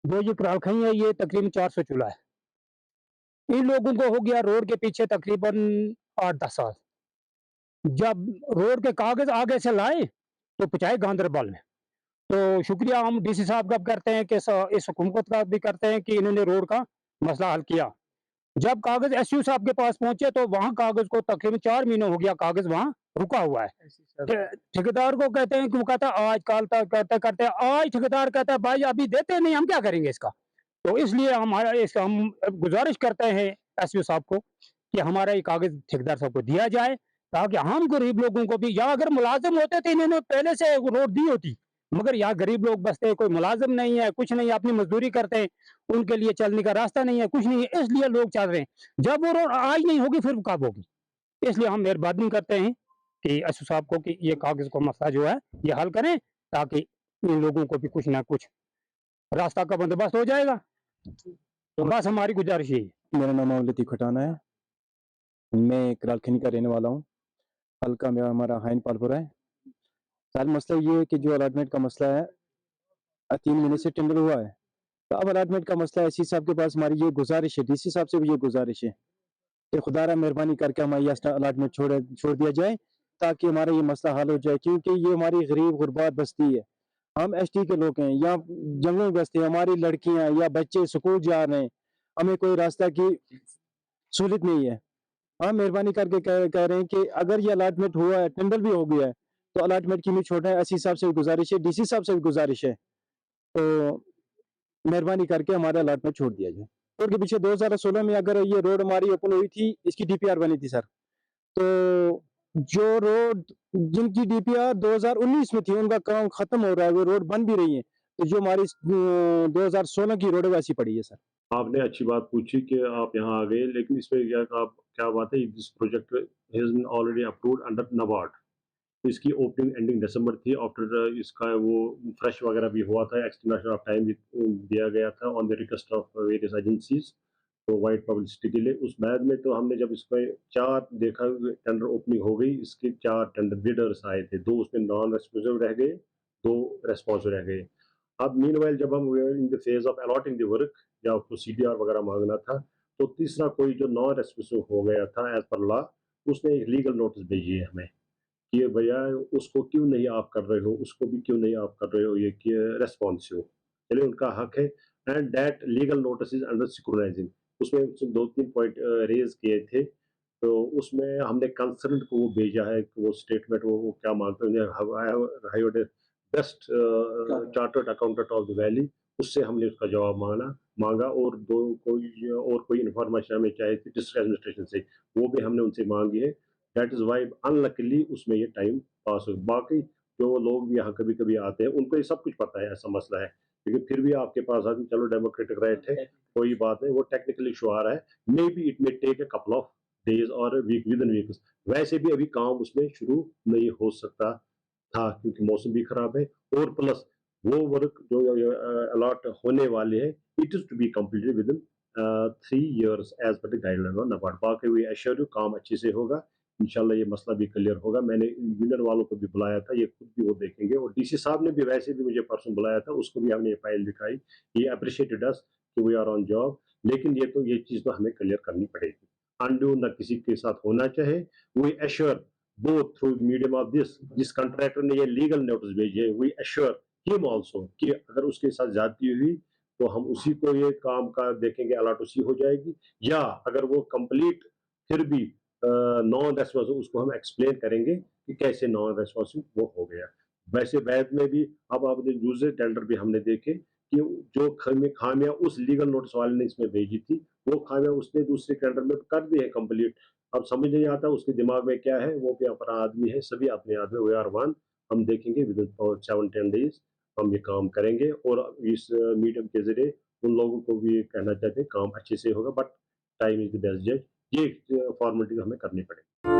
जो ये करालखई है ये तकरीबन 400 चूल्हा है। इन लोगों को हो गया रोड के पीछे तकरीबन 8-10 साल। जब रोड के कागज़ आगे से लाए, तो पहुँचाए गांदरबल में। तो शुक्रिया हम डीसी साहब का भी करते हैं कि इस हुकूमत का भी करते हैं कि इन्होंने रोड का मसला हल किया। जब कागज़ एसयू साहब के पास पहुँचे तो वहाँ कागज़ को तकरीबन 4 महीने हो गया कागज़ वहाँ रुका हुआ है। ठे ठेकेदार को कहते हैं कि वो कहता है आज कल तक करते-करते आज ठेकेदार कहता है भाई अभी देते नहीं हम क्या करेंगे इसका? तो इसलिए हमारा इस हम गुज़ारिश करते हैं एसपी साहब को कि हमारा ये कागज़ ठेकेदार साहब को दिया जाए, ताकि हम गरीब लोगों को भी या अगर मुलाज़िम होते तो इन्होंने पहले से वो रोड दी होती। मगर यहाँ गरीब लोग बसते हैं, कोई मुलाज़िम नहीं है, कुछ नहीं है, अपनी मज़दूरी करते हैं, उनके लिए चलने का रास्ता नहीं है, कुछ नहीं है, इसलिए लोग चल रहे हैं। जब वो रोड आज नहीं होगी फिर कब होगी? इसलिए हम मेहरबानी करते हैं कि एसपी साहब को कि ये कागज़ का मसला जो है, ये हल करें ताकि इन लोगों को भी कुछ ना कुछ रास्ता का बंदोबस्त हो जाएगा। तो बस हमारी गुज़ारिश यही है। मेरा नाम लतीफ़ खटाना है। मैं करालखनी का रहने वाला हूँ। हल्का मेरा हमारा हाइन पालपुरा है। सारा मसला ये है कि जो अलॉटमेंट का मसला है 3 महीने से टेंडर हुआ है। तो अब अलॉटमेंट का मसला है, एससी साहब के पास हमारी ये गुज़ारिश है, डीसी साहब से भी ये गुज़ारिश है कि खुदारा मेहरबानी करके हमारी ये अलॉटमेंट छोड़ दिया जाए, ताकि हमारा ये मसला हल हो जाए, क्योंकि ये हमारी गरीब गुरबात बस्ती है। हम एसटी के लोग हैं, या जंगलों में बसते हैं, हमारी लड़कियाँ या बच्चे स्कूल जा रहे हैं, हमें कोई रास्ता की सहूलियत नहीं है। हम मेहरबानी करके कह रहे हैं कि अगर ये अलॉटमेंट हुआ है, टेंडर भी हो गया है, तो अलॉटमेंट की नहीं छोड़ना है। एससी साहब से भी गुज़ारिश है, डीसी साहब से भी गुज़ारिश है, तो मेहरबानी करके हमारा अलॉटमेंट छोड़ दिया जाए। रोड के पीछे 2016 में अगर ये रोड हमारी ओपन हुई थी, इसकी डीपीआर बनी थी सर। तो जो रोड जिनकी डीपीआर 2019 में थी, उनका काम खत्म हो रहा है, वो रोड बन भी रही है। तो जो हमारी 2016 की रोड है वैसी पड़ी है सर। आपने अच्छी बात पूछी कि आप यहाँ आ गए, लेकिन इसमें क्या बात है, this project has been already approved under NABARD. इसकी ओपनिंग एंडिंग दिसंबर थी। आफ्टर इसका वो फ्रेश वगैरह भी हुआ था, एक्सटेंशन ऑफ टाइम भी दिया गया था on the request of various agencies, तो वाइड पब्लिसिटी के लिए। उस बाद में तो हमने जब इसमें 4 देखा, टेंडर ओपनिंग हो गई, इसके 4 टेंडर बिडर्स आए थे, 2 उसमें नॉन रेस्पॉन्सिव रह गए, 2 रेस्पॉन्सिव रह गए। अब मीनवाइल जब हम in the phase of allotting the work या उसको सीडीआर वगैरह मांगना था, तो तीसरा कोई जो नॉन रेस्पॉन्सिव हो गया था एज पर लॉ, उसने एक लीगल नोटिस भेजी है हमें कि भैया उसको क्यों नहीं आप कर रहे हो, उसको भी क्यों नहीं आप कर रहे हो, ये कि रेस्पॉन्सिव। चलिए उनका हक है, and that legal notice is under securitising. उसमें 2-3 पॉइंट रेज किए थे, तो उसमें हमने कंसर्न को वो भेजा है कि वो स्टेटमेंट वो क्या मांगते हैं, best chartered accountant of the valley, उससे हमने उसका जवाब मांगा, और कोई इन्फॉर्मेशन हमें चाहिए थी डिस्ट्रिक्ट एडमिनिस्ट्रेशन से, वो भी हमने उनसे मांगी है। दैट इज़ वाई अनलकीली उसमें ये टाइम पास हो। बाकी जो लोग भी यहाँ कभी-कभी आते हैं, उनको ये सब कुछ पता है ऐसा मसला है। लेकिन फिर भी आपके पास आते हैं, चलो डेमोक्रेटिक राइट है, कोई बात नहीं, वो टेक्निकल इश्यू आ रहा है। May be it may take a couple of days और वीक, विदिन वीक्स। वैसे भी अभी काम उसमें शुरू नहीं हो सकता था, क्योंकि मौसम भी खराब है, और प्लस वो वर्क जो अलॉट होने वाले हैं, it is to be completed within 3 years as per the guideline of NABARD. बाकी वी एश्योर यू काम अच्छे से होगा। इंशाल्लाह ये मसला भी क्लियर होगा। मैंने यूनियन वालों को भी बुलाया था, ये खुद भी वो देखेंगे, और डीसी साहब ने भी वैसे भी मुझे परसों बुलाया था, उसको भी हमने ये फाइल दिखाई। ही एप्रिशिएटेड अस कि वी आर ऑन जॉब, लेकिन ये चीज़ तो हमें क्लियर करनी पड़ेगी। अनडू ना किसी के साथ होना चाहे। We assure both through medium of this, जिस कॉन्ट्रैक्टर ने ये लीगल नोटिस भेजे, वी एश्योर हिम आल्सो कि अगर उसके साथ ज्यादती हुई तो हम उसी को ये काम का देखेंगे, अलॉट उसी हो जाएगी, या अगर वो कंप्लीट फिर भी नॉन रेस्पॉन्सिव, उसको हम एक्सप्लेन करेंगे कि कैसे नॉन रेस्पॉन्सिव वो हो गया। वैसे बाद में भी अब आपने दूसरे टेंडर भी हमने देखे कि जो खामियां उस लीगल नोटिस वाले ने इसमें भेजी थी, वो खामियां उसने दूसरे टेंडर में कर दी है कंप्लीट। अब समझ नहीं आता उसके दिमाग में क्या है, वो भी अपना आदमी है, सभी अपने आदमी, वी आर वन। हम देखेंगे विद इन 7-10 डेज हम ये काम करेंगे, और इस मीडियम के जरिए उन लोगों को भी ये कहना चाहते हैं काम अच्छे से होगा, but time is the best जज। ये फॉर्मेलिटी हमें करनी पड़ेगी।